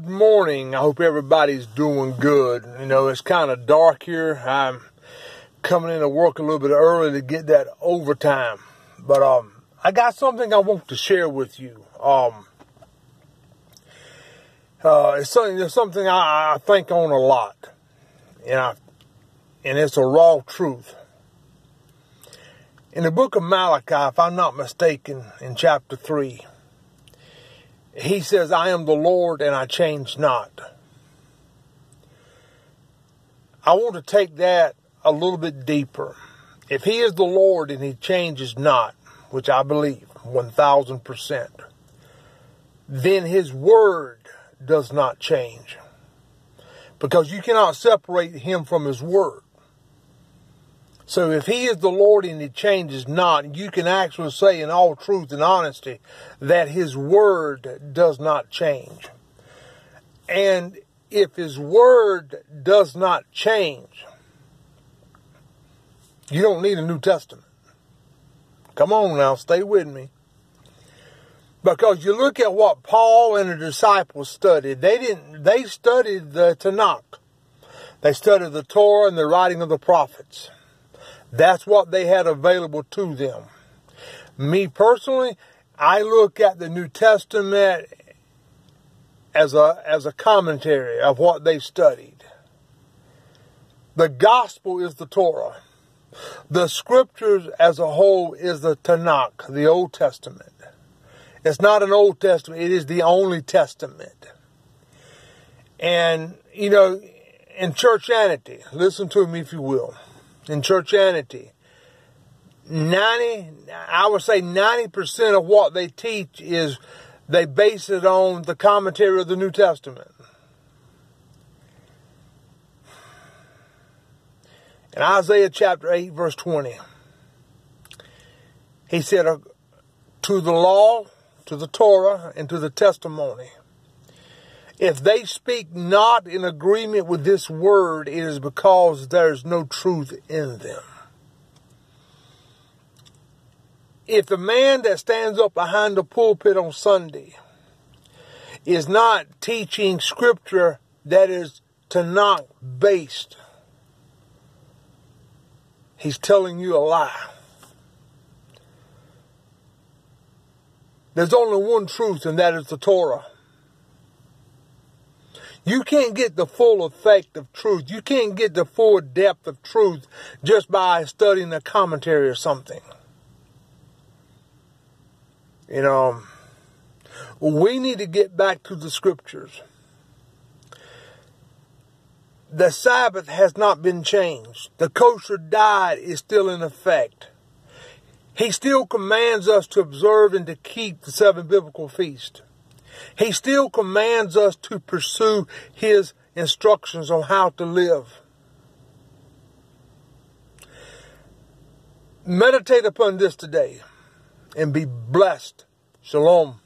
Good morning. I hope everybody's doing good. You know, it's kind of dark here. I'm coming into work a little bit early to get that overtime. But I got something I want to share with you. It's something I think on a lot. And it's a raw truth. In the book of Malachi, if I'm not mistaken, in chapter 3, he says, I am the Lord and I change not. I want to take that a little bit deeper. If he is the Lord and he changes not, which I believe 1,000%, then his word does not change. Because you cannot separate him from his word. So if he is the Lord and he changes not, you can actually say in all truth and honesty that his word does not change. And if his word does not change, you don't need a New Testament. Come on now, stay with me. Because you look at what Paul and the disciples studied. They studied the Tanakh. They studied the Torah and the writing of the prophets. That's what they had available to them. Me personally, I look at the New Testament as a commentary of what they studied. The gospel is the Torah. The scriptures as a whole is the Tanakh, the Old Testament. It's not an Old Testament, it is the only testament. And, you know, in churchianity, listen to me if you will. In churchianity, 90% of what they teach is they base it on the commentary of the New Testament. In Isaiah chapter 8, verse 20, he said, to the law, to the Torah, and to the testimony, if they speak not in agreement with this word, it is because there is no truth in them. If the man that stands up behind the pulpit on Sunday is not teaching scripture that is Tanakh based, he's telling you a lie. There's only one truth, and that is the Torah. You can't get the full effect of truth. You can't get the full depth of truth just by studying a commentary or something. You know, we need to get back to the scriptures. The Sabbath has not been changed. The kosher diet is still in effect. He still commands us to observe and to keep the 7 biblical feasts. He still commands us to pursue his instructions on how to live. Meditate upon this today and be blessed. Shalom.